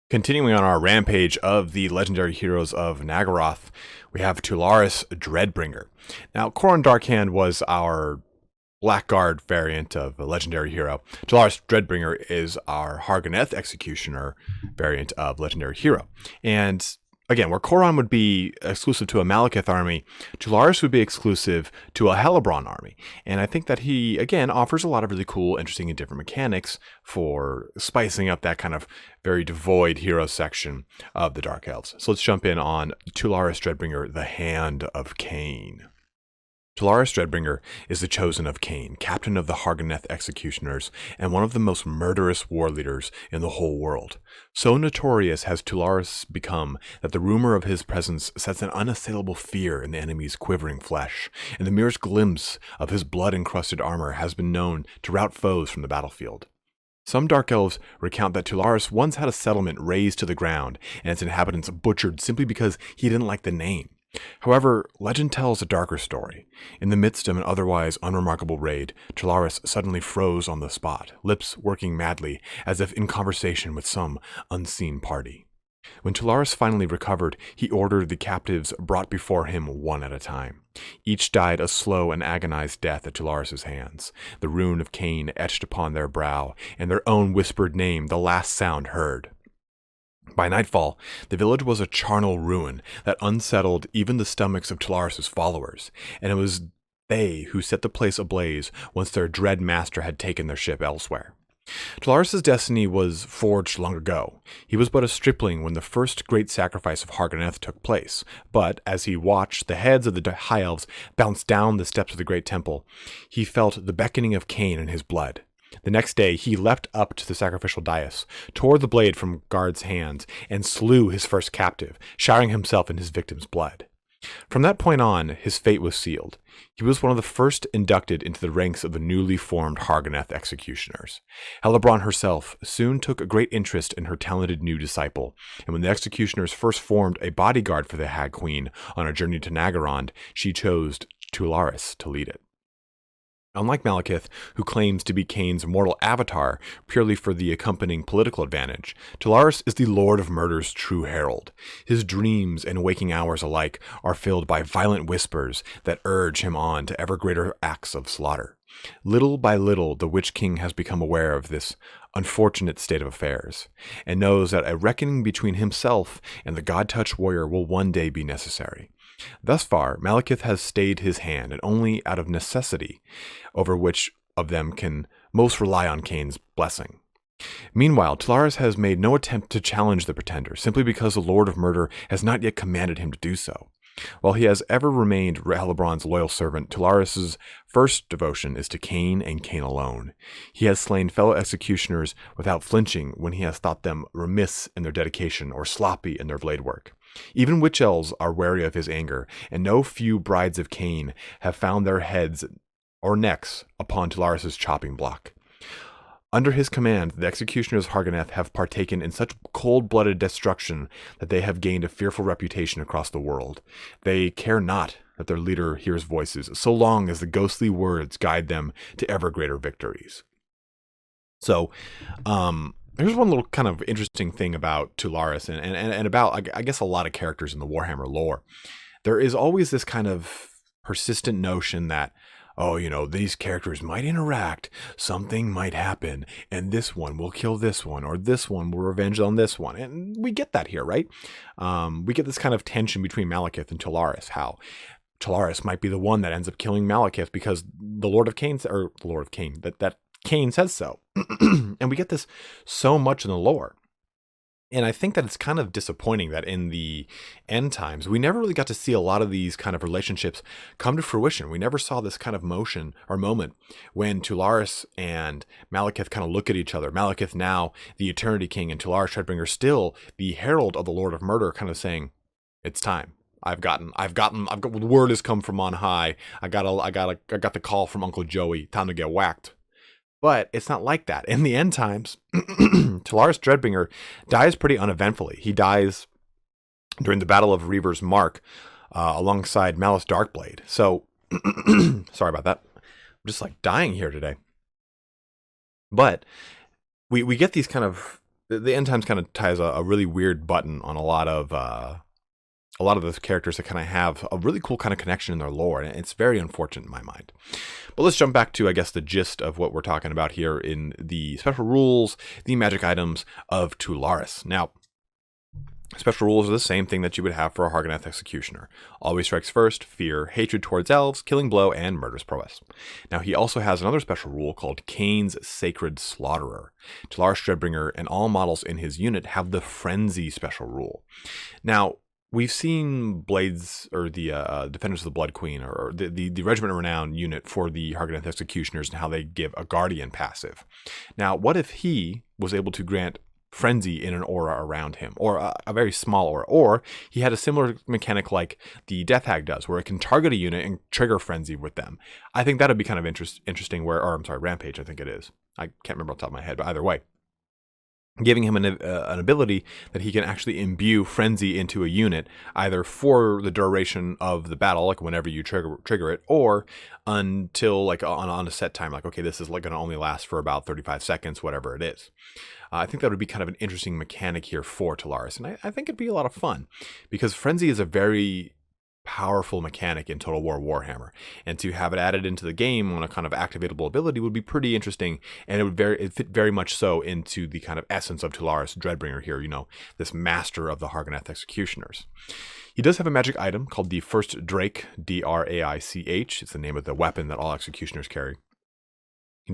Continuing on our rampage of the legendary heroes of Naggaroth, we have Tularis Dreadbringer. Now, Khorne Darkhand was our Blackguard variant of a legendary hero. Tularis Dreadbringer is our Hargoneth Executioner variant of legendary hero. And again, where Khorne would be exclusive to a Malekith army, Tularis would be exclusive to a Hellebrand army. And I think that he, again, offers a lot of really cool, interesting, and different mechanics for spicing up that kind of very devoid hero section of the Dark Elves. So let's jump in on Tularis Dreadbringer, the Hand of Cain. Tularis Dreadbringer is the chosen of Cain, captain of the Hargoneth Executioners, and one of the most murderous war leaders in the whole world. So notorious has Tularis become that the rumor of his presence sets an unassailable fear in the enemy's quivering flesh, and the merest glimpse of his blood-encrusted armor has been known to rout foes from the battlefield. Some Dark Elves recount that Tularis once had a settlement razed to the ground and its inhabitants butchered simply because he didn't like the name. However, legend tells a darker story. In the midst of an otherwise unremarkable raid, Tularis suddenly froze on the spot, lips working madly as if in conversation with some unseen party. When Tularis finally recovered, he ordered the captives brought before him one at a time. Each died a slow and agonized death at Tularis' hands, the rune of Cain etched upon their brow, and their own whispered name the last sound heard. By nightfall, the village was a charnel ruin that unsettled even the stomachs of Tularis' followers, and it was they who set the place ablaze once their dread master had taken their ship elsewhere. Tularis' destiny was forged long ago. He was but a stripling when the first great sacrifice of Hargoneth took place, but as he watched the heads of the High Elves bounce down the steps of the great temple, he felt the beckoning of Cain in his blood. The next day, he leapt up to the sacrificial dais, tore the blade from guard's hands, and slew his first captive, showering himself in his victim's blood. From that point on, his fate was sealed. He was one of the first inducted into the ranks of the newly formed Hargoneth Executioners. Hellebrand herself soon took a great interest in her talented new disciple, and when the Executioners first formed a bodyguard for the Hag Queen on a journey to Naggaroth, she chose Tularis to lead it. Unlike Malekith, who claims to be Cain's mortal avatar purely for the accompanying political advantage, Tularis is the Lord of Murder's true herald. His dreams and waking hours alike are filled by violent whispers that urge him on to ever greater acts of slaughter. Little by little, the Witch King has become aware of this unfortunate state of affairs, and knows that a reckoning between himself and the God-touched warrior will one day be necessary. Thus far, Malekith has stayed his hand, and only out of necessity, over which of them can most rely on Cain's blessing. Meanwhile, Tularis has made no attempt to challenge the pretender, simply because the Lord of Murder has not yet commanded him to do so. While he has ever remained Hellebrand's loyal servant, Tularis' first devotion is to Cain and Cain alone. He has slain fellow executioners without flinching when he has thought them remiss in their dedication or sloppy in their blade work. Even witch elves are wary of his anger, and no few brides of Cain have found their heads or necks upon Tularis' chopping block. Under his command, the executioners of Hargoneth have partaken in such cold-blooded destruction that they have gained a fearful reputation across the world. They care not that their leader hears voices, so long as the ghostly words guide them to ever greater victories. So, here's one little kind of interesting thing about Tularis and about, I guess, a lot of characters in the Warhammer lore. There is always this kind of persistent notion that, these characters might interact, something might happen, and this one will kill this one, or this one will revenge on this one. And we get that here, right? We get this kind of tension between Malekith and Tularis, how Tularis might be the one that ends up killing Malekith because that Cain says so. And we get this so much in the lore. And I think that it's kind of disappointing that in the end times, we never really got to see a lot of these kind of relationships come to fruition. We never saw this kind of motion or moment when Tularis and Malekith kind of look at each other. Malekith now the Eternity King, and Tularis Dreadbringer still the Herald of the Lord of Murder, kind of saying, it's time. The word has come from on high. I got the call from Uncle Joey. Time to get whacked. But it's not like that. In the end times, Tularis Dreadbringer dies pretty uneventfully. He dies during the Battle of Reaver's Mark alongside Malice Darkblade. So, sorry about that. I'm just dying here today. But we get these kind of the end times kind of ties a really weird button on a lot of those characters that kind of have a really cool kind of connection in their lore, and it's very unfortunate in my mind. But let's jump back to, I guess, the gist of what we're talking about here in the special rules, the magic items of Tularis. Now, special rules are the same thing that you would have for a Hargoneth Executioner. Always strikes first, fear, hatred towards elves, killing blow, and murderous prowess. Now, he also has another special rule called Kane's Sacred Slaughterer. Tularis Dreadbringer and all models in his unit have the Frenzy special rule. Now, we've seen Blades, or the Defenders of the Blood Queen, or the Regiment of Renown unit for the Hargoneth Executioners, and how they give a Guardian passive. Now, what if he was able to grant Frenzy in an aura around him, or a very small aura, or he had a similar mechanic like the Death Hag does, where it can target a unit and trigger Frenzy with them? I think that would be kind of interesting, Rampage, I think it is. I can't remember off the top of my head, but either way, giving him an ability that he can actually imbue Frenzy into a unit, either for the duration of the battle, like whenever you trigger it, or until like on a set time, like, okay, this is like going to only last for about 35 seconds, whatever it is. I think that would be kind of an interesting mechanic here for Tularis, and I think it'd be a lot of fun, because Frenzy is a very powerful mechanic in Total War Warhammer, and to have it added into the game on a kind of activatable ability would be pretty interesting, and it fit very much so into the kind of essence of Tularis Dreadbringer here, this master of the Hargoneth Executioners. He does have a magic item called the First Drake, Draich. It's the name of the weapon that all executioners carry.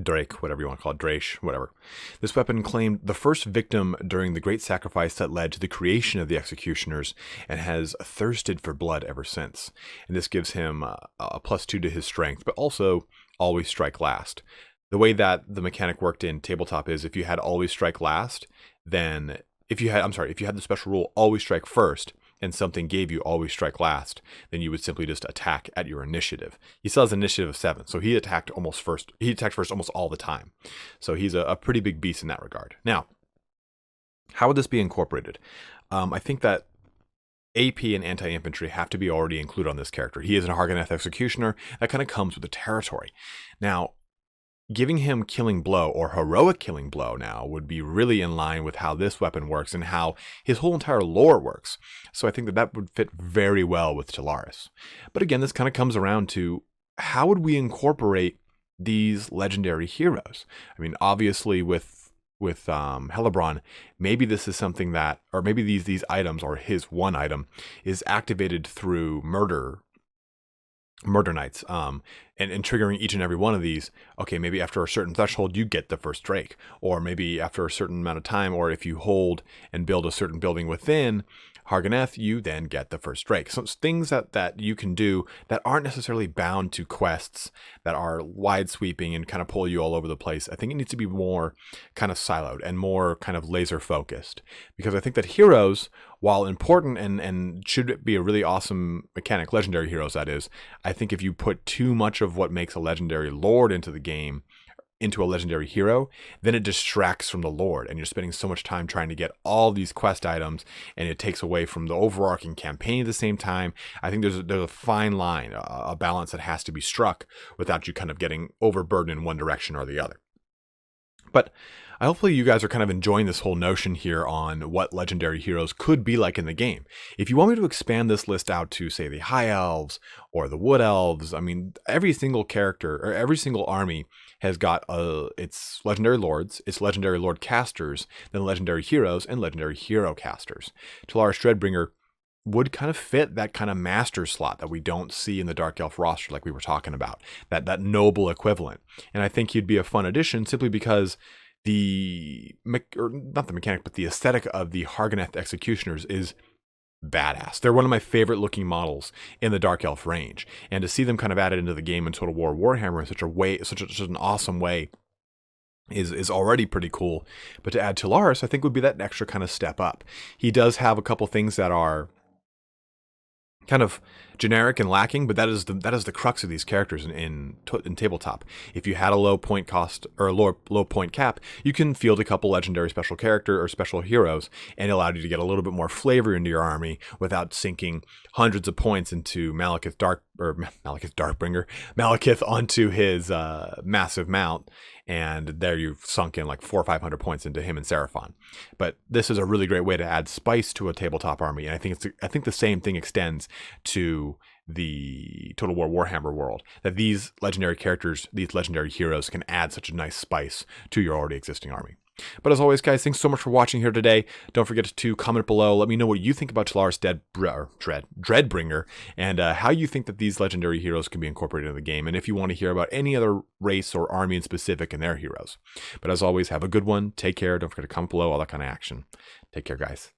Drake, whatever you want to call it, Draish, whatever. This weapon claimed the first victim during the great sacrifice that led to the creation of the executioners, and has thirsted for blood ever since. And this gives him a +2 to his strength, but also always strike last. The way that the mechanic worked in Tabletop is if you had always strike last, then if you had the special rule always strike first, and something gave you always strike last, then you would simply just attack at your initiative. He still has initiative of 7, so he attacked first almost all the time. So he's a pretty big beast in that regard. Now, how would this be incorporated? I think that AP and anti-infantry have to be already included on this character. He is a Hargoneth Executioner. That kind of comes with the territory. Now, giving him Killing Blow, or Heroic Killing Blow now, would be really in line with how this weapon works and how his whole entire lore works. So I think that would fit very well with Tularis. But again, this kind of comes around to, how would we incorporate these legendary heroes? I mean, obviously with Hellebron, maybe this is something that, or maybe these items, or his one item, is activated through Murder Knights, and triggering each and every one of these. Okay, maybe after a certain threshold you get the first Drake, or maybe after a certain amount of time, or if you hold and build a certain building within Hargoneth, you then get the first Drake. So it's things that you can do that aren't necessarily bound to quests that are wide sweeping and kind of pull you all over the place. I think it needs to be more kind of siloed and more kind of laser focused, because I think that heroes, while important and should be a really awesome mechanic, legendary heroes that is, I think if you put too much of what makes a legendary lord into the game, into a legendary hero, then it distracts from the lord, and you're spending so much time trying to get all these quest items, and it takes away from the overarching campaign at the same time. I think there's a fine line, a balance that has to be struck without you kind of getting overburdened in one direction or the other. But hopefully you guys are kind of enjoying this whole notion here on what legendary heroes could be like in the game. If you want me to expand this list out to, say, the High Elves or the Wood Elves, I mean, every single character or every single army has got its legendary lords, its legendary lord casters, then legendary heroes, and legendary hero casters. Tularis Dreadbringer would kind of fit that kind of master slot that we don't see in the Dark Elf roster, like we were talking about, that noble equivalent. And I think he'd be a fun addition simply because not the mechanic, but the aesthetic of the Hargoneth Executioners is badass. They're one of my favorite looking models in the Dark Elf range, and to see them kind of added into the game in Total War Warhammer in such an awesome way is already pretty cool. But to add Tularis, I think would be that extra kind of step up. He does have a couple things that are kind of generic and lacking, but that is the crux of these characters in Tabletop. If you had a low point cost or a low point cap, you can field a couple legendary special character or special heroes, and it allowed you to get a little bit more flavor into your army without sinking hundreds of points into Malekith Malekith onto his massive mount, and there you've sunk in like 400 or 500 points into him and Seraphon. But this is a really great way to add spice to a tabletop army, and I think the same thing extends to the Total War Warhammer world, that these legendary characters, these legendary heroes, can add such a nice spice to your already existing army. But as always, guys, thanks so much for watching here today. Don't forget to comment below. Let me know what you think about Tularis Dreadbringer, and how you think that these legendary heroes can be incorporated in the game, and if you want to hear about any other race or army in specific and their heroes. But as always, have a good one. Take care. Don't forget to comment below, all that kind of action. Take care, guys.